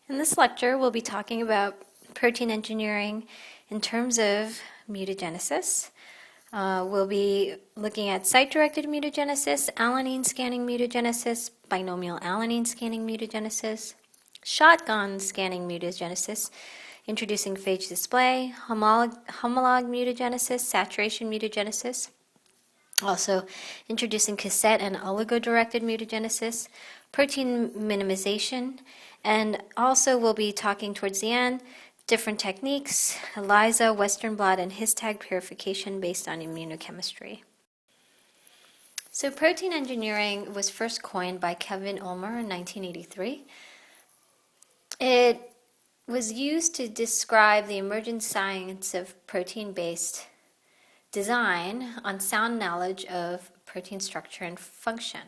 In this lecture, we'll be talking about protein engineering in terms of mutagenesis. We'll be looking at site-directed mutagenesis, alanine scanning mutagenesis, binomial alanine scanning mutagenesis, shotgun scanning mutagenesis, introducing phage display, homolog mutagenesis, saturation mutagenesis, also introducing cassette and oligo-directed mutagenesis, protein minimization, and also we'll be talking towards the end different techniques, ELISA, Western blot, and histag purification based on immunochemistry. So protein engineering was first coined by Kevin Ulmer in 1983. It was used to describe the emergent science of protein-based design on sound knowledge of protein structure and function.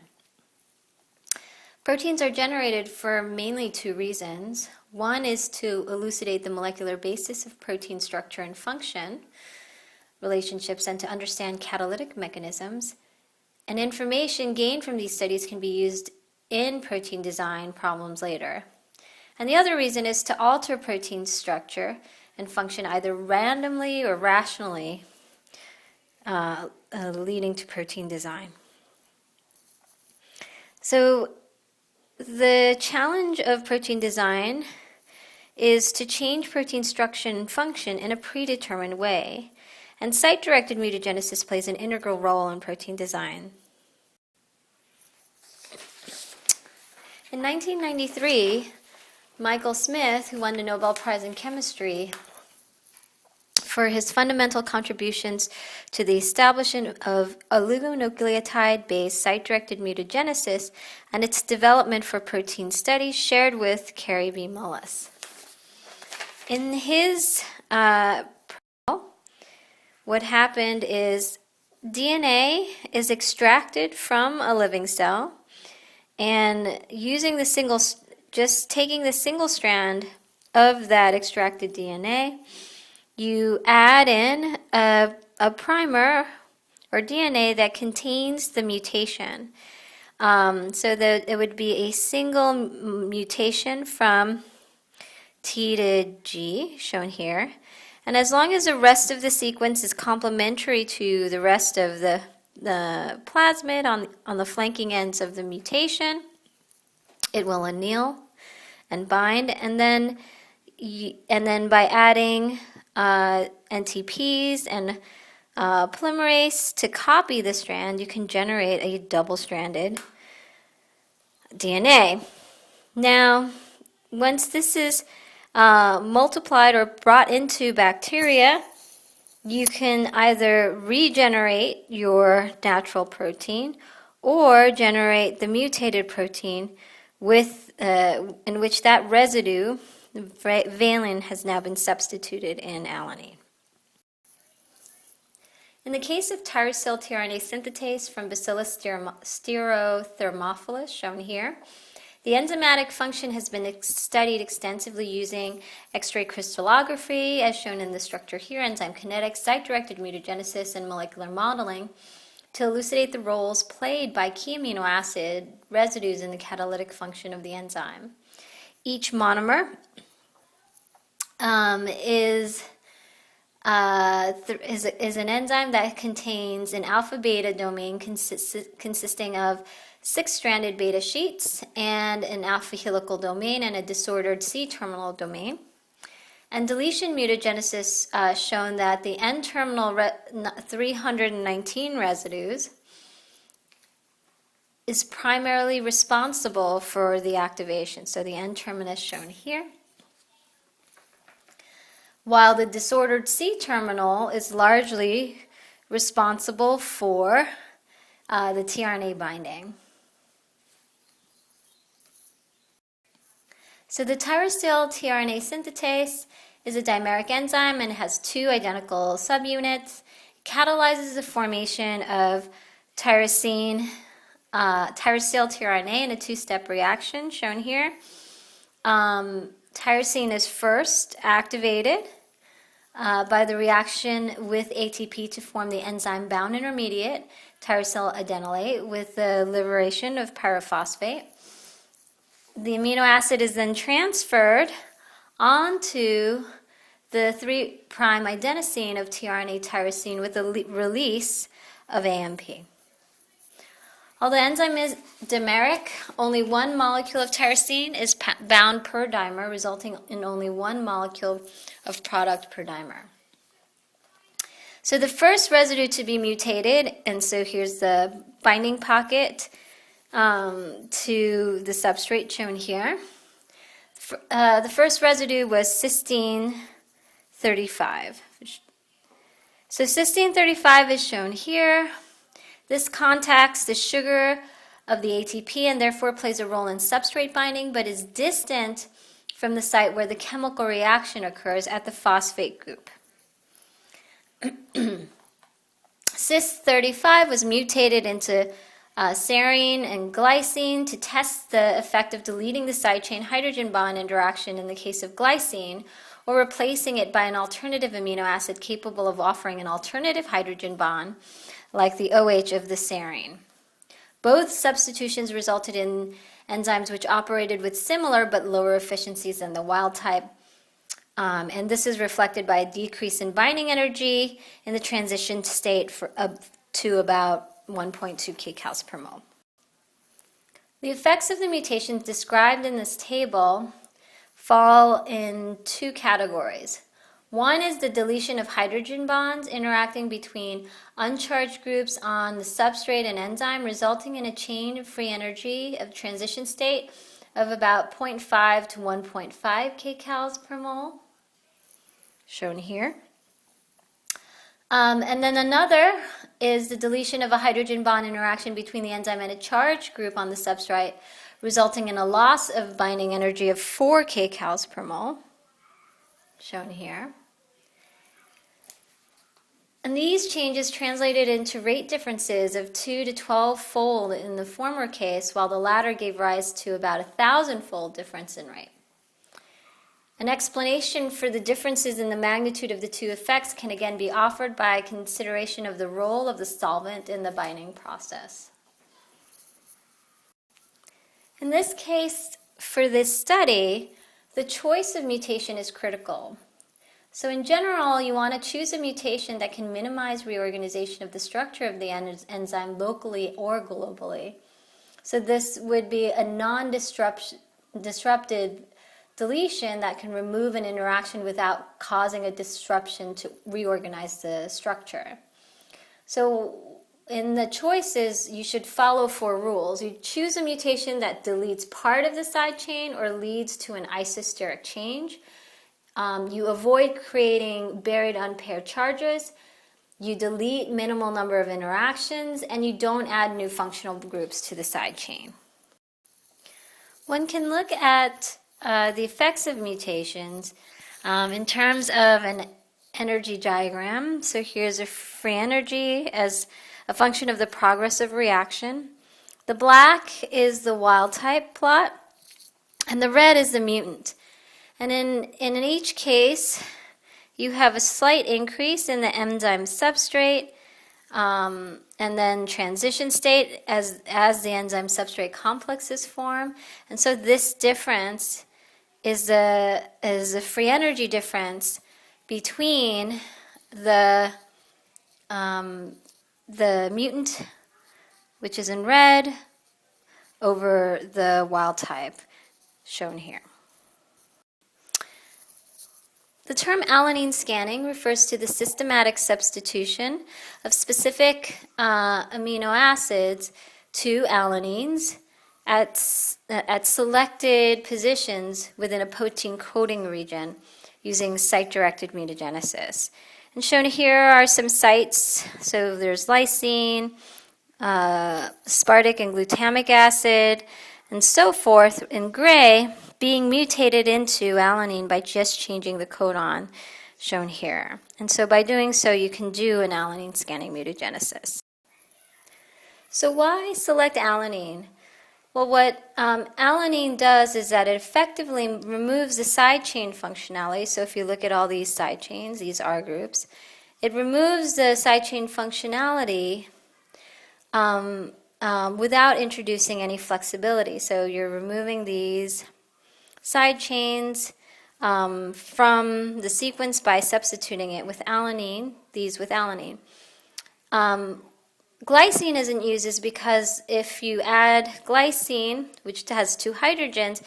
Proteins are generated for mainly two reasons. One is to elucidate the molecular basis of protein structure and function relationships and to understand catalytic mechanisms. And information gained from these studies can be used in protein design problems later. And the other reason is to alter protein structure and function either randomly or rationally, leading to protein design. So the challenge of protein design is to change protein structure and function in a predetermined way, and site-directed mutagenesis plays an integral role in protein design. In 1993, Michael Smith, who won the Nobel Prize in Chemistry for his fundamental contributions to the establishment of oligonucleotide-based site-directed mutagenesis and its development for protein studies, shared with Carey B. Mullis. In his what happened is DNA is extracted from a living cell, and using just taking the single strand of that extracted DNA, you add in a primer or DNA that contains the mutation. So that it would be a single mutation from T to G, shown here. And as long as the rest of the sequence is complementary to the rest of the plasmid on the flanking ends of the mutation, it will anneal and bind. And then by adding NTPs and polymerase to copy the strand, you can generate a double-stranded DNA. Now, once this is multiplied or brought into bacteria, you can either regenerate your natural protein or generate the mutated protein in which that residue, valine, has now been substituted in alanine. In the case of tyrosine tRNA synthetase from Bacillus styrothermophilus, shown here, the enzymatic function has been studied extensively using X-ray crystallography, as shown in the structure here, enzyme kinetics, site-directed mutagenesis, and molecular modeling, to elucidate the roles played by key amino acid residues in the catalytic function of the enzyme. Each monomer is an enzyme that contains an alpha-beta domain consisting of 6-stranded beta sheets and an alpha helical domain and a disordered C-terminal domain. And deletion mutagenesis shown that the N-terminal 319 residues is primarily responsible for the activation. So the N-terminus shown here, while the disordered C-terminal is largely responsible for the tRNA binding. So the tyrosine tRNA synthetase is a dimeric enzyme and has two identical subunits. It catalyzes the formation of tyrosine tRNA in a two-step reaction, shown here. Tyrosine is first activated by the reaction with ATP to form the enzyme-bound intermediate, tyrosyl adenylate, with the liberation of pyrophosphate. the amino acid is then transferred onto the 3' adenosine of tRNA tyrosine with the release of AMP. Although the enzyme is dimeric, only one molecule of tyrosine is bound per dimer, resulting in only one molecule of product per dimer. So the first residue to be mutated, and so here's the binding pocket to the substrate shown here. The first residue was cysteine 35. So cysteine 35 is shown here. This contacts the sugar of the ATP and therefore plays a role in substrate binding, but is distant from the site where the chemical reaction occurs at the phosphate group. Cis 35 was mutated into serine and glycine to test the effect of deleting the side chain hydrogen bond interaction in the case of glycine, or replacing it by an alternative amino acid capable of offering an alternative hydrogen bond, like the OH of the serine. Both substitutions resulted in enzymes which operated with similar but lower efficiencies than the wild type, and this is reflected by a decrease in binding energy in the transition state to about 1.2 kcal per mole. The effects of the mutations described in this table fall in two categories. One is the deletion of hydrogen bonds interacting between uncharged groups on the substrate and enzyme, resulting in a change of free energy of transition state of about 0.5 to 1.5 kcal per mole, shown here. And then another is the deletion of a hydrogen bond interaction between the enzyme and a charged group on the substrate, resulting in a loss of binding energy of 4 kcal per mole, shown here. And these changes translated into rate differences of 2 to 12-fold in the former case, while the latter gave rise to about a 1,000-fold difference in rate. An explanation for the differences in the magnitude of the two effects can again be offered by consideration of the role of the solvent in the binding process. In this case, for this study, the choice of mutation is critical. So in general, you want to choose a mutation that can minimize reorganization of the structure of the enzyme locally or globally. So this would be a non-disrupted deletion that can remove an interaction without causing a disruption to reorganize the structure. So in the choices, you should follow 4 rules. You choose a mutation that deletes part of the side chain or leads to an isosteric change. You avoid creating buried unpaired charges. You delete minimal number of interactions, and you don't add new functional groups to the side chain. One can look at the effects of mutations in terms of an energy diagram. So here's a free energy as a function of the progress of reaction. The black is the wild type plot, and the red is the mutant. And in each case, you have a slight increase in the enzyme substrate, and then transition state as the enzyme substrate complexes form. And so this difference is a free energy difference between the mutant, which is in red, over the wild type, shown here. The term alanine scanning refers to the systematic substitution of specific amino acids to alanines at selected positions within a protein coding region using site-directed mutagenesis. And shown here are some sites. So there's lysine, aspartic and glutamic acid, and so forth in gray, being mutated into alanine by just changing the codon, shown here. And so by doing so, you can do an alanine scanning mutagenesis. So why select alanine? Well, what alanine does is that it effectively removes the side chain functionality. So if you look at all these side chains, these R groups, it removes the side chain functionality without introducing any flexibility. So you're removing these side chains from the sequence by substituting it with alanine, these with alanine. Glycine isn't used is because if you add glycine, which has 2 hydrogens,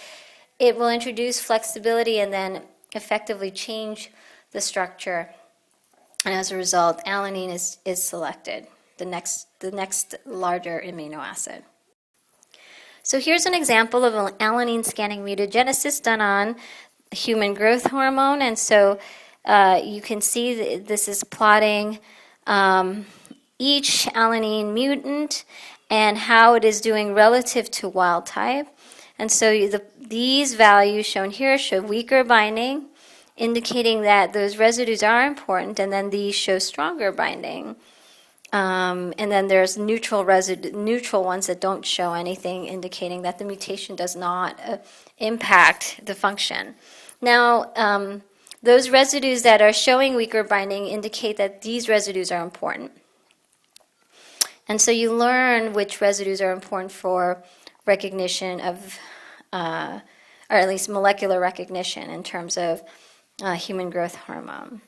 it will introduce flexibility and then effectively change the structure. And as a result, alanine is selected, the next larger amino acid. So here's an example of an alanine scanning mutagenesis done on human growth hormone. And so you can see this is plotting each alanine mutant and how it is doing relative to wild type. And so these values shown here show weaker binding, indicating that those residues are important, and then these show stronger binding. And then there's neutral ones that don't show anything, indicating that the mutation does not impact the function. Now, those residues that are showing weaker binding indicate that these residues are important. And so you learn which residues are important for recognition of, or at least molecular recognition in terms of human growth hormone.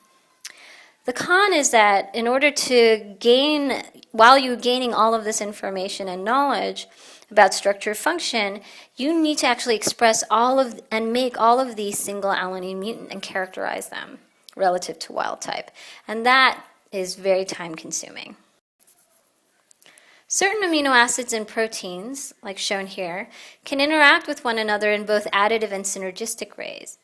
The con is that in order to gain, while you're gaining all of this information and knowledge about structure function, you need to actually express all of and make all of these single alanine mutant and characterize them relative to wild type. And that is very time consuming. Certain amino acids and proteins, like shown here, can interact with one another in both additive and synergistic ways.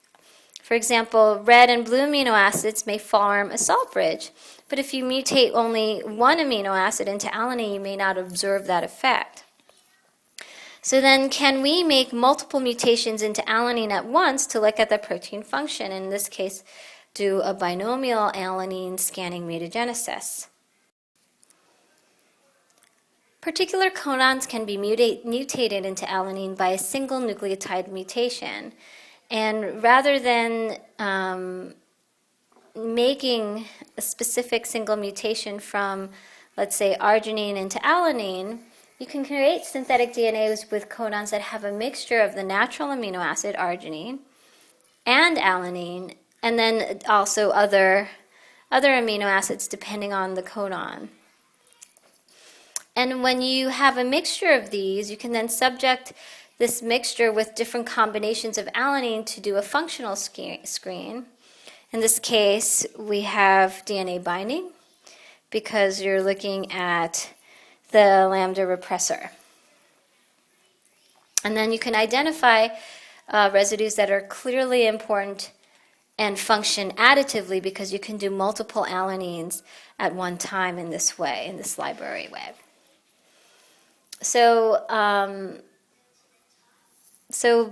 For example, red and blue amino acids may form a salt bridge, but if you mutate only one amino acid into alanine, you may not observe that effect. So then, can we make multiple mutations into alanine at once to look at the protein function? In this case, do a binomial alanine scanning mutagenesis. Particular codons can be mutated into alanine by a single nucleotide mutation. And rather than making a specific single mutation from, let's say, arginine into alanine, you can create synthetic DNAs with codons that have a mixture of the natural amino acid arginine and alanine, and then also other amino acids depending on the codon. And when you have a mixture of these, you can then subject this mixture with different combinations of alanine to do a functional screen. In this case, we have DNA binding because you're looking at the lambda repressor. And then you can identify residues that are clearly important and function additively because you can do multiple alanines at one time in this way, in this library way. So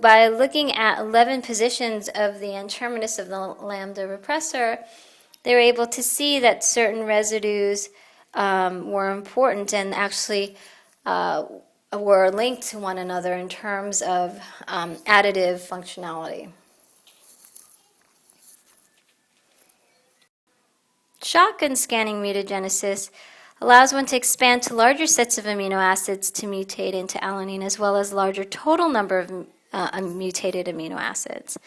by looking at 11 positions of the N-terminus of the lambda repressor, they were able to see that certain residues were important and actually were linked to one another in terms of additive functionality. Shotgun scanning mutagenesis allows one to expand to larger sets of amino acids to mutate into alanine, as well as larger total number of mutated amino acids.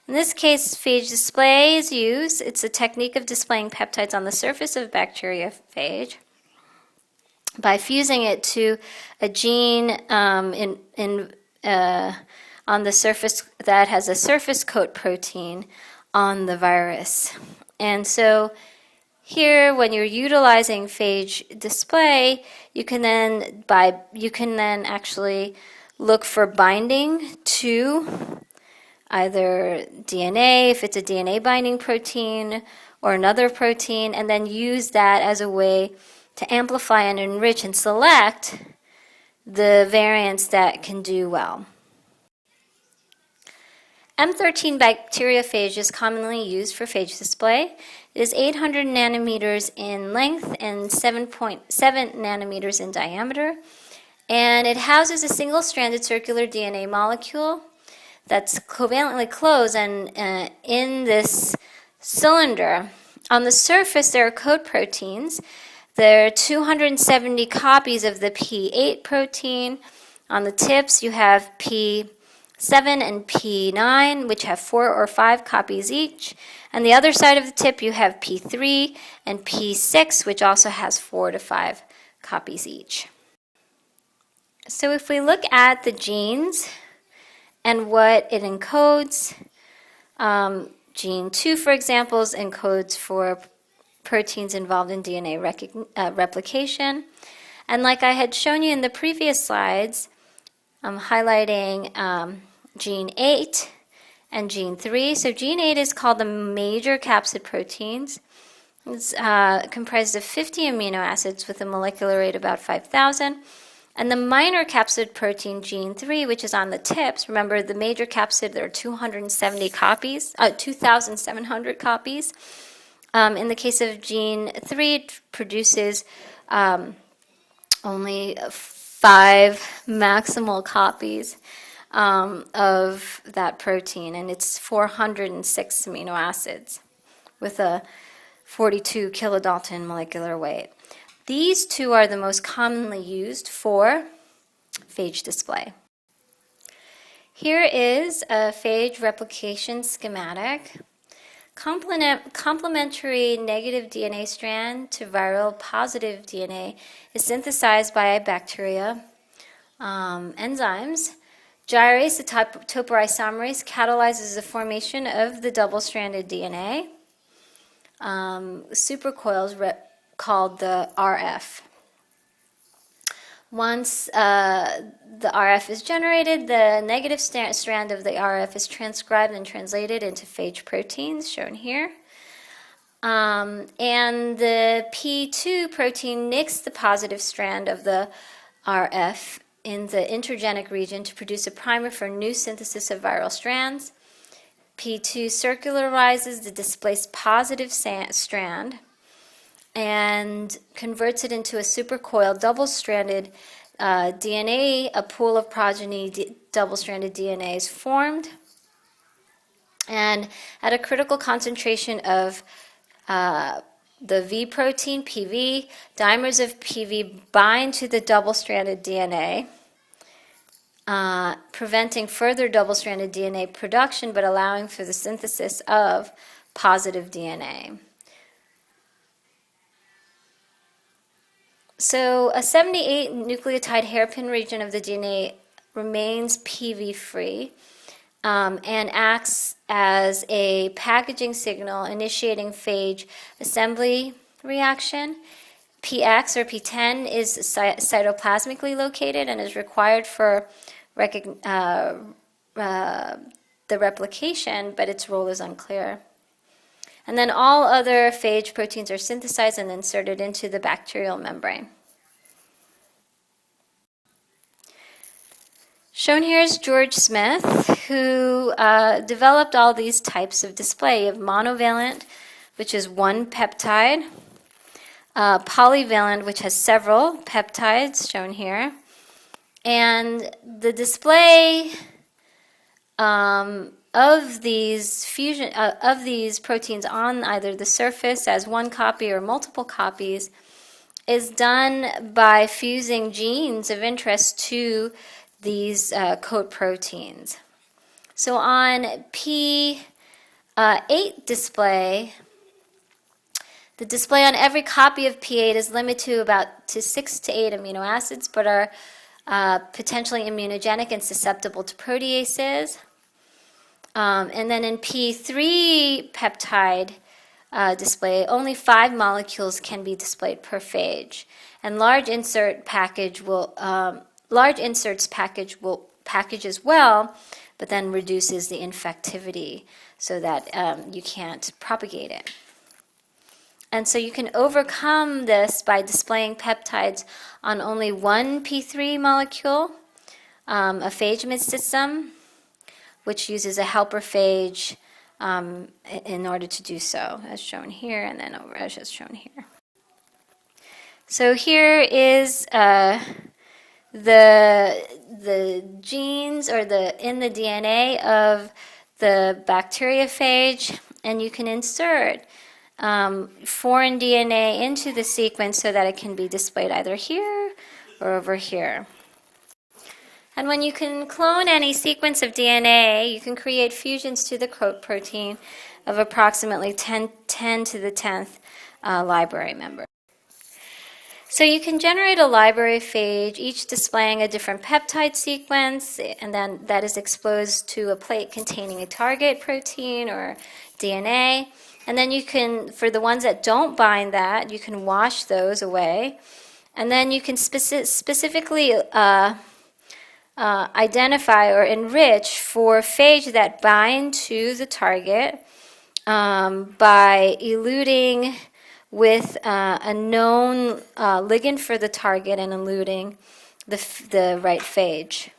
In this case, phage display is used. It's a technique of displaying peptides on the surface of bacteriophage by fusing it to a gene on the surface that has a surface coat protein on the virus. And so here, when you're utilizing phage display, you can then actually look for binding to either DNA, if it's a DNA binding protein, or another protein, and then use that as a way to amplify and enrich and select the variants that can do well. M13 bacteriophage is commonly used for phage display. It is 800 nanometers in length and 7.7 nanometers in diameter. And it houses a single-stranded circular DNA molecule that's covalently closed. And in this cylinder, on the surface, there are coat proteins There are 270 copies of the P8 protein. On the tips, you have P7 and P9, which have 4 or 5 copies each. And the other side of the tip, you have P3 and P6, which also has 4 to 5 copies each. So if we look at the genes and what it encodes, gene 2, for example, encodes for proteins involved in DNA replication. And like I had shown you in the previous slides, I'm highlighting gene 8 and gene 3. So gene 8 is called the major capsid proteins. It's comprised of 50 amino acids with a molecular weight about 5,000. And the minor capsid protein, gene 3, which is on the tips, remember the major capsid, there are 270 copies, 2,700 copies. In the case of gene 3, it produces only 5 maximal copies of that protein, and it's 406 amino acids with a 42 kilodalton molecular weight. These two are the most commonly used for phage display. Here is a phage replication schematic. Complementary negative DNA strand to viral positive DNA is synthesized by bacteria enzymes. Gyrase, the topoisomerase, catalyzes the formation of the double-stranded DNA. Supercoils called the RF. Once the RF is generated, the negative strand of the RF is transcribed and translated into phage proteins, shown here. And the P2 protein nicks the positive strand of the RF in the intergenic region to produce a primer for new synthesis of viral strands. P2 circularizes the displaced positive strand and converts it into a supercoiled double-stranded DNA. A pool of progeny double-stranded DNA is formed. And at a critical concentration of the V protein, PV, dimers of PV bind to the double-stranded DNA, preventing further double-stranded DNA production but allowing for the synthesis of positive DNA. So a 78 nucleotide hairpin region of the DNA remains PV-free and acts as a packaging signal initiating phage assembly reaction. PX or P10 is cytoplasmically located and is required for the replication, but its role is unclear. And then all other phage proteins are synthesized and inserted into the bacterial membrane. Shown here is George Smith, who developed all these types of display. You have monovalent, which is one peptide, polyvalent, which has several peptides, shown here. And the display of these proteins on either the surface as one copy or multiple copies is done by fusing genes of interest to these coat proteins. So on P8 display, the display on every copy of P8 is limited to 6 to 8 amino acids, but are potentially immunogenic and susceptible to proteases. And then in P3 peptide display, only 5 molecules can be displayed per phage, and large inserts package as well, but then reduces the infectivity so that you can't propagate it. And so you can overcome this by displaying peptides on only one P3 molecule, a phage system, which uses a helper phage in order to do so, as shown here, and then over as shown here. So here is the genes or in the DNA of the bacteriophage, and you can insert foreign DNA into the sequence so that it can be displayed either here or over here. And when you can clone any sequence of DNA, you can create fusions to the protein of approximately 10 to the 10th library member. So you can generate a library phage, each displaying a different peptide sequence, and then that is exposed to a plate containing a target protein or DNA. And then you can, for the ones that don't bind that, you can wash those away. And then you can specifically identify or enrich for phage that bind to the target by eluting with a known ligand for the target and eluting the right phage.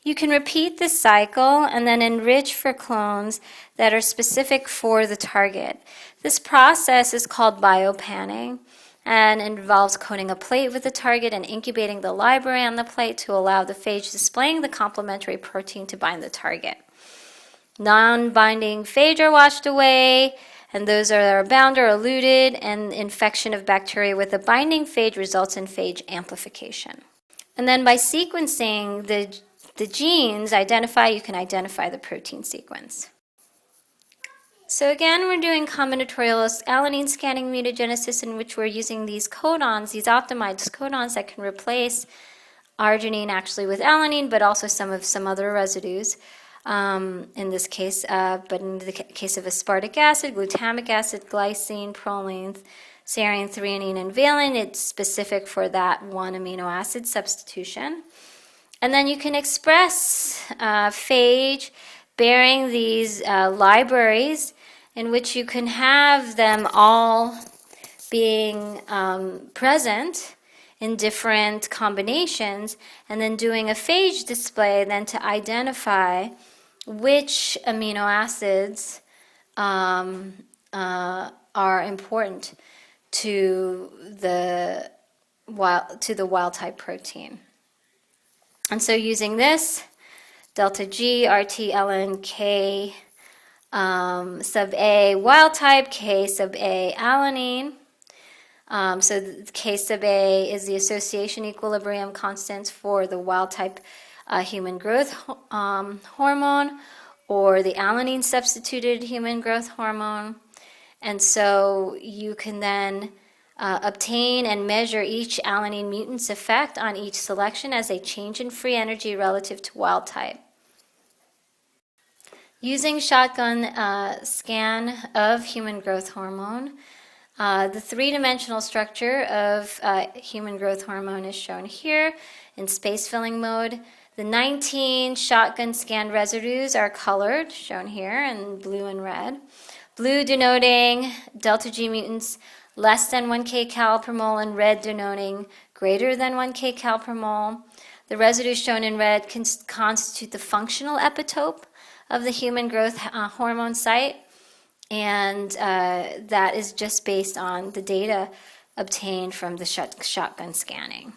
You can repeat this cycle and then enrich for clones that are specific for the target. This process is called biopanning and involves coating a plate with the target and incubating the library on the plate to allow the phage displaying the complementary protein to bind the target. Non-binding phage are washed away, and those that are bound are eluted, and infection of bacteria with a binding phage results in phage amplification. And then by sequencing the genes you can identify the protein sequence. So again, we're doing combinatorial alanine scanning mutagenesis, in which we're using these codons, these optimized codons that can replace arginine actually with alanine, but also some other residues. In this case, but in the case of aspartic acid, glutamic acid, glycine, proline, serine, threonine, and valine, it's specific for that one amino acid substitution. And then you can express phage bearing these libraries in which you can have them all being present in different combinations, and then doing a phage display then to identify which amino acids are important to the wild type protein. And so using this, delta G, RT, ln, K sub A wild type, K sub A alanine. So K sub A is the association equilibrium constants for the wild type human growth hormone, or the alanine substituted human growth hormone. And so you can then obtain and measure each alanine mutant's effect on each selection as they change in free energy relative to wild type. Using shotgun scan of human growth hormone, the three-dimensional structure of human growth hormone is shown here in space-filling mode. The 19 shotgun scanned residues are colored, shown here in blue and red. Blue denoting delta G mutants less than 1 kcal per mole, and red denoting greater than 1 kcal per mole. The residues shown in red constitute the functional epitope of the human growth hormone site, and that is just based on the data obtained from the shotgun scanning.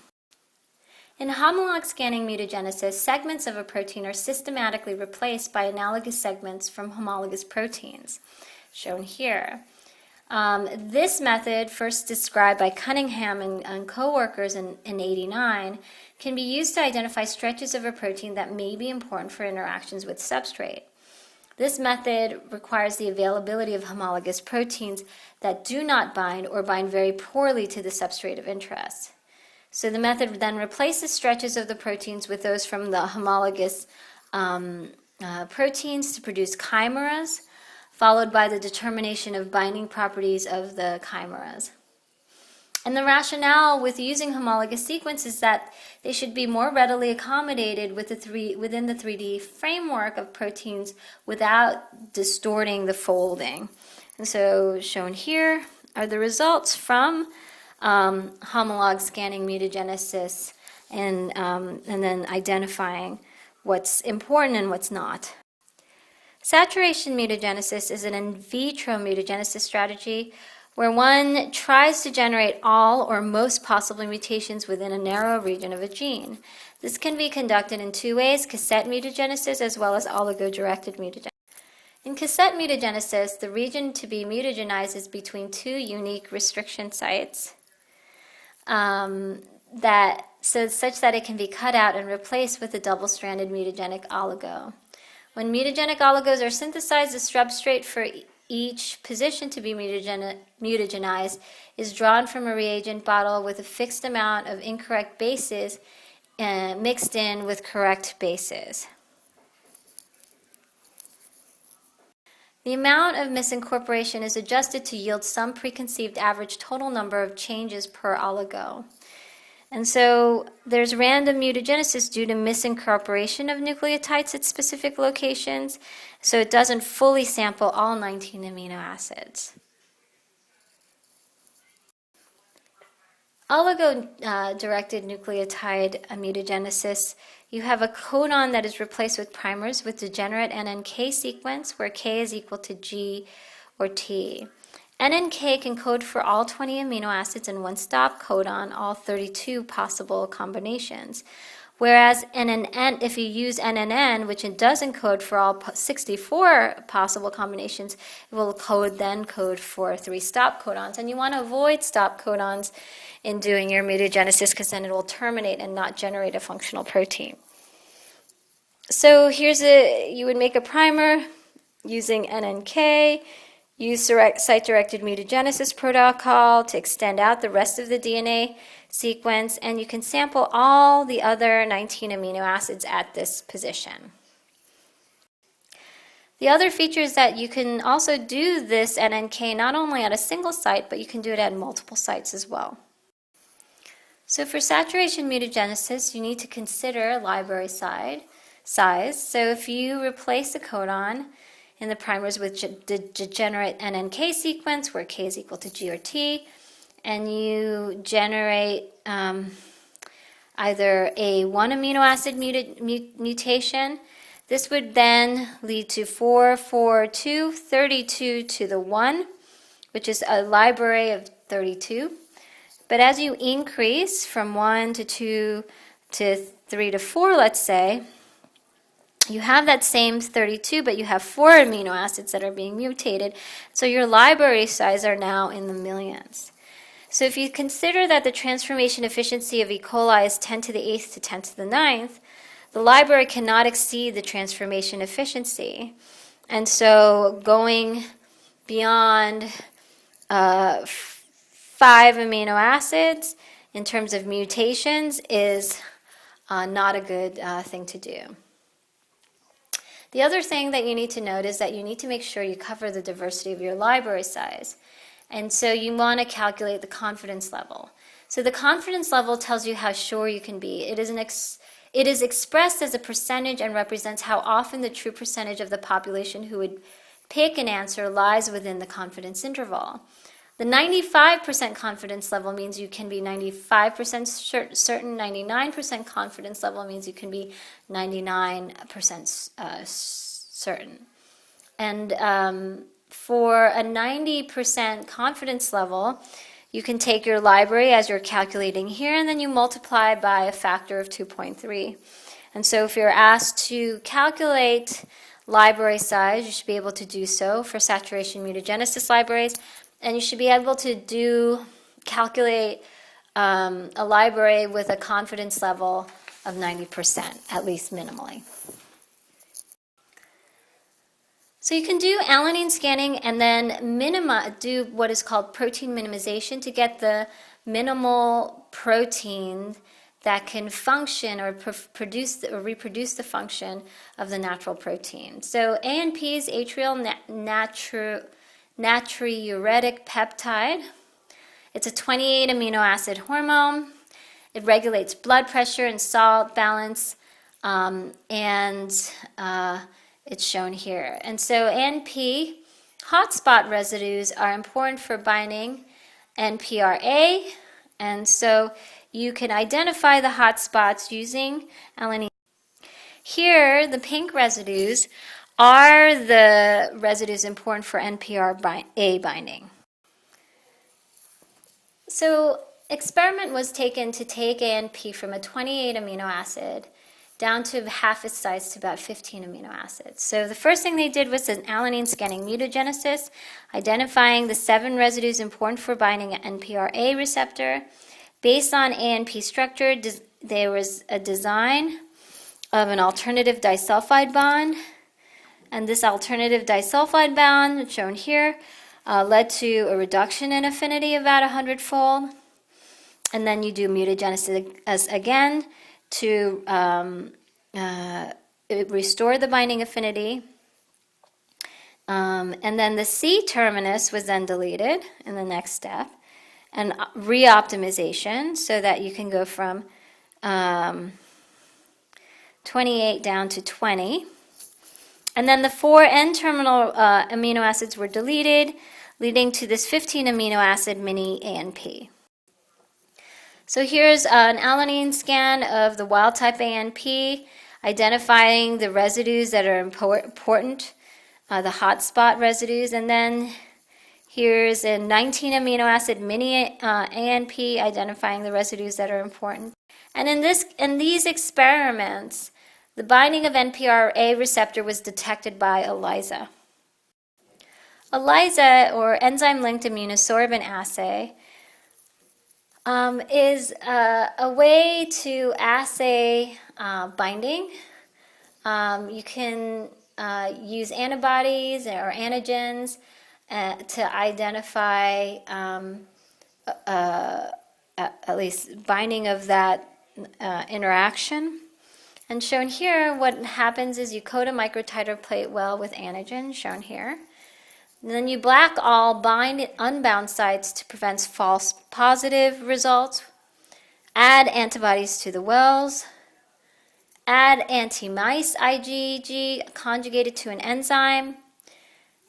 In homolog scanning mutagenesis, segments of a protein are systematically replaced by analogous segments from homologous proteins, shown here. This method, first described by Cunningham and co-workers in 1989, can be used to identify stretches of a protein that may be important for interactions with substrate. This method requires the availability of homologous proteins that do not bind or bind very poorly to the substrate of interest. So the method then replaces stretches of the proteins with those from the homologous proteins to produce chimeras, followed by the determination of binding properties of the chimeras. And the rationale with using homologous sequences is that they should be more readily accommodated within the 3D framework of proteins without distorting the folding. And so shown here are the results from homolog scanning mutagenesis and then identifying what's important and what's not. Saturation mutagenesis is an in vitro mutagenesis strategy where one tries to generate all or most possible mutations within a narrow region of a gene. This can be conducted in two ways: cassette mutagenesis as well as oligo-directed mutagenesis. In cassette mutagenesis, the region to be mutagenized is between two unique restriction sites such that it can be cut out and replaced with a double-stranded mutagenic oligo. When mutagenic oligos are synthesized, the substrate for each position to be mutagenized is drawn from a reagent bottle with a fixed amount of incorrect bases mixed in with correct bases. The amount of misincorporation is adjusted to yield some preconceived average total number of changes per oligo. And so there's random mutagenesis due to misincorporation of nucleotides at specific locations, so it doesn't fully sample all 19 amino acids. Oligo-directed nucleotide mutagenesis, you have a codon that is replaced with primers with degenerate NNK sequence where K is equal to G or T. NNK can code for all 20 amino acids in one stop codon, all 32 possible combinations. Whereas if you use NNN, which it does encode for all 64 possible combinations, it will code for 3 stop codons. And you want to avoid stop codons in doing your mutagenesis because then it will terminate and not generate a functional protein. So you would make a primer using NNK, use site-directed mutagenesis protocol to extend out the rest of the DNA sequence, and you can sample all the other 19 amino acids at this position. The other feature is that you can also do this NNK not only at a single site, but you can do it at multiple sites as well. So for saturation mutagenesis, you need to consider library size. So if you replace a codon in the primers with the degenerate NNK sequence where K is equal to G or T, and you generate either a 1 amino acid mutation, this would then lead to 4, 4, 2, 32 to the 1, which is a library of 32. But as you increase from 1 to 2 to 3 to 4, let's say, you have that same 32, but you have 4 amino acids that are being mutated. So your library size are now in the millions. So if you consider that the transformation efficiency of E. coli is 10 to the 8th to 10 to the 9th, the library cannot exceed the transformation efficiency. And so going beyond 5 amino acids in terms of mutations is not a good thing to do. The other thing that you need to note is that you need to make sure you cover the diversity of your library size. And so you want to calculate the confidence level. So the confidence level tells you how sure you can be. It is expressed as a percentage and represents how often the true percentage of the population who would pick an answer lies within the confidence interval. The 95% confidence level means you can be 95% certain. 99% confidence level means you can be 99% certain. And for a 90% confidence level, you can take your library as you're calculating here, and then you multiply by a factor of 2.3. And so if you're asked to calculate library size, you should be able to do so for saturation mutagenesis libraries. And you should be able to calculate a library with a confidence level of 90%, at least minimally. So you can do alanine scanning and then do what is called protein minimization to get the minimal protein that can function or reproduce the function of the natural protein. So ANP is atrial natriuretic peptide. It's a 28 amino acid hormone. It regulates blood pressure and salt balance, it's shown here. And so ANP hotspot residues are important for binding NPRA, and so you can identify the hotspots using alanine. Here, the pink residues are the residues important for NPRA binding. So experiment was taken to take ANP from a 28 amino acid down to half its size to about 15 amino acids. So the first thing they did was an alanine scanning mutagenesis, identifying the 7 residues important for binding an NPRA receptor. Based on ANP structure, there was a design of an alternative disulfide bond, and this alternative disulfide bond, shown here, led to a reduction in affinity about 100-fold. And then you do mutagenesis again to restore the binding affinity. And then the C terminus was then deleted in the next step, and re-optimization so that you can go from 28 down to 20. And then the 4 N-terminal amino acids were deleted, leading to this 15 amino acid mini ANP. So here's an alanine scan of the wild-type ANP, identifying the residues that are important, the hotspot residues. And then here's a 19 amino acid mini ANP, identifying the residues that are important. And in these experiments, the binding of NPRA receptor was detected by ELISA. ELISA, or enzyme-linked immunosorbent assay, is a way to assay binding. You can use antibodies or antigens to identify at least binding of that interaction. And shown here, what happens is you coat a microtiter plate well with antigen, shown here. And then you black all unbound sites to prevent false positive results. Add antibodies to the wells. Add anti-mice IgG conjugated to an enzyme.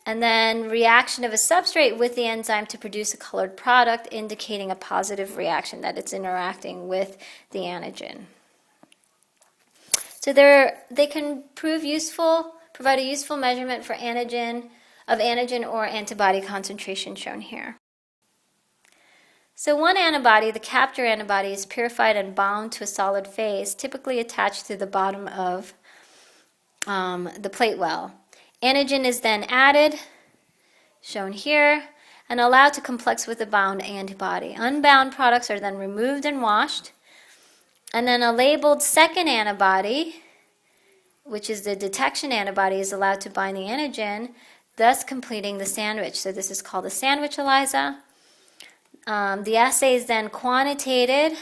And then reaction of a substrate with the enzyme to produce a colored product, indicating a positive reaction, that it's interacting with the antigen. So they can provide a useful measurement for antigen or antibody concentration, shown here. So one antibody, the capture antibody, is purified and bound to a solid phase, typically attached to the bottom of the plate well. Antigen is then added, shown here, and allowed to complex with the bound antibody. Unbound products are then removed and washed. And then a labeled second antibody, which is the detection antibody, is allowed to bind the antigen, thus completing the sandwich. So this is called a sandwich ELISA. The assay is then quantitated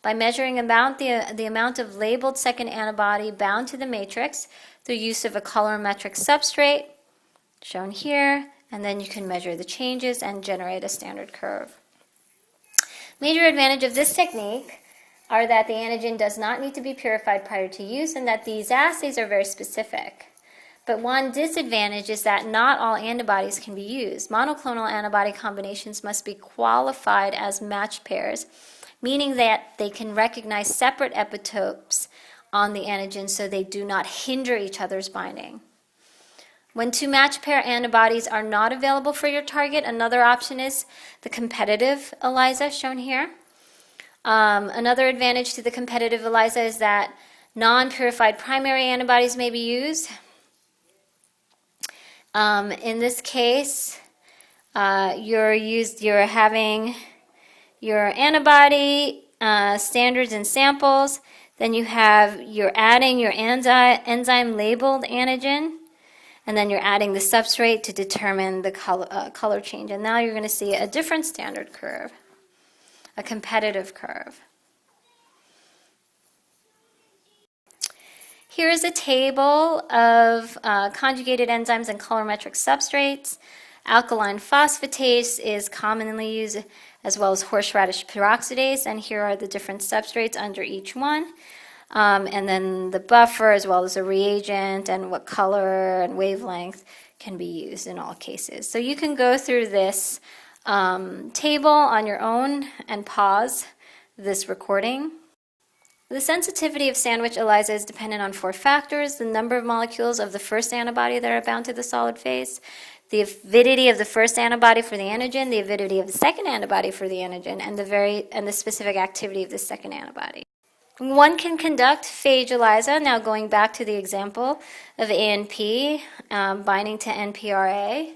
by measuring the amount of labeled second antibody bound to the matrix through use of a colorimetric substrate, shown here, and then you can measure the changes and generate a standard curve. Major advantage of this technique are that the antigen does not need to be purified prior to use, and that these assays are very specific. But one disadvantage is that not all antibodies can be used. Monoclonal antibody combinations must be qualified as match pairs, meaning that they can recognize separate epitopes on the antigen so they do not hinder each other's binding. When 2 match pair antibodies are not available for your target, another option is the competitive ELISA, shown here. Another advantage to the competitive ELISA is that non-purified primary antibodies may be used. In this case, you're having your antibody standards and samples. Then you're adding your enzyme labeled antigen, and then you're adding the substrate to determine the color change. And now you're going to see a different standard curve, a competitive curve. Here is a table of conjugated enzymes and colorimetric substrates. Alkaline phosphatase is commonly used, as well as horseradish peroxidase, and here are the different substrates under each one. And then the buffer, as well as a reagent, and what color and wavelength can be used in all cases. So you can go through this table on your own and pause this recording. The sensitivity of sandwich ELISA is dependent on 4 factors: the number of molecules of the first antibody that are bound to the solid phase, the avidity of the first antibody for the antigen, the avidity of the second antibody for the antigen, and the specific activity of the second antibody. One can conduct Phage-ELISA, now going back to the example of ANP binding to NPRA.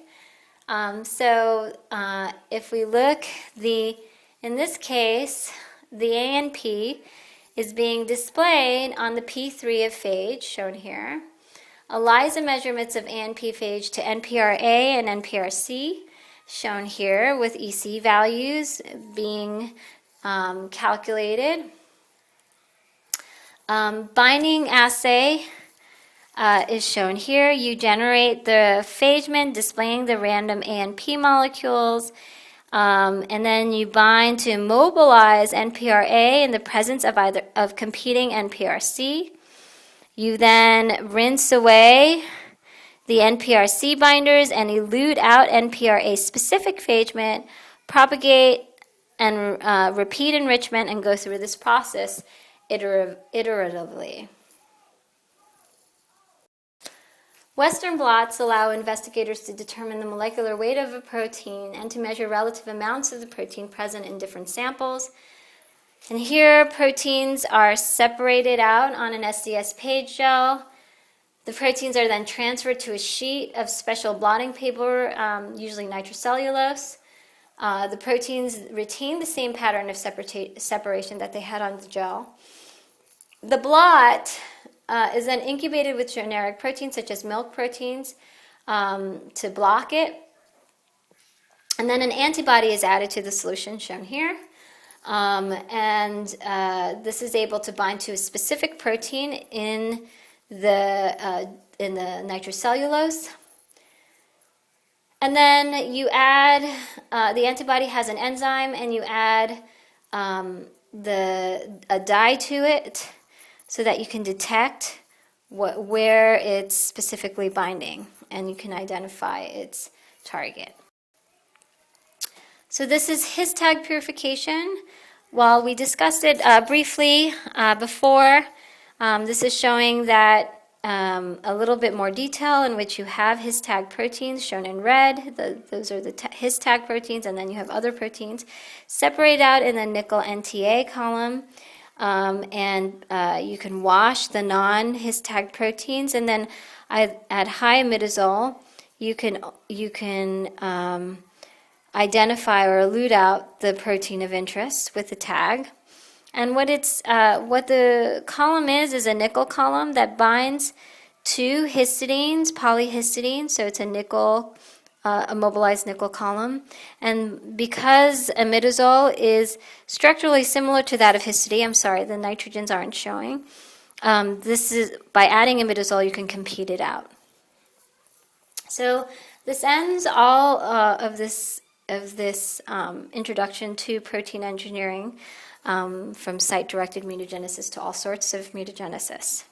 If we look, in this case, the ANP is being displayed on the P3 of phage, shown here. ELISA measurements of ANP phage to NPRA and NPRC, shown here, with EC values being calculated. Binding assay is shown here. You generate the phagement displaying the random ANP molecules, and then you bind to mobilize NPRA in the presence of competing NPRC. You then rinse away the NPRC binders and elute out NPRA-specific phagement, propagate and repeat enrichment, and go through this process iteratively. Western blots allow investigators to determine the molecular weight of a protein and to measure relative amounts of the protein present in different samples. And here, proteins are separated out on an SDS page gel. The proteins are then transferred to a sheet of special blotting paper, usually nitrocellulose. The proteins retain the same pattern of separation that they had on the gel. The blot is then incubated with generic proteins such as milk proteins to block it. And then an antibody is added to the solution, shown here. This is able to bind to a specific protein in the nitrocellulose. And then you add, the antibody has an enzyme, and you add a dye to it so that you can detect where it's specifically binding, and you can identify its target. So this is his-tag purification. While we discussed it briefly before, this is showing that a little bit more detail in which you have his-tag proteins shown in red. Those are the his-tag proteins, and then you have other proteins separated out in the nickel NTA column. You can wash the non-his-tag proteins, and then at high imidazole, you can identify or elute out the protein of interest with the tag. And what the column is a nickel column that binds to histidines, polyhistidine, so it's a nickel, a mobilized nickel column. And because imidazole is structurally similar to that of histidine, I'm sorry, the nitrogens aren't showing. This is, by adding imidazole, you can compete it out. So this ends all of this introduction to protein engineering, from site-directed mutagenesis to all sorts of mutagenesis.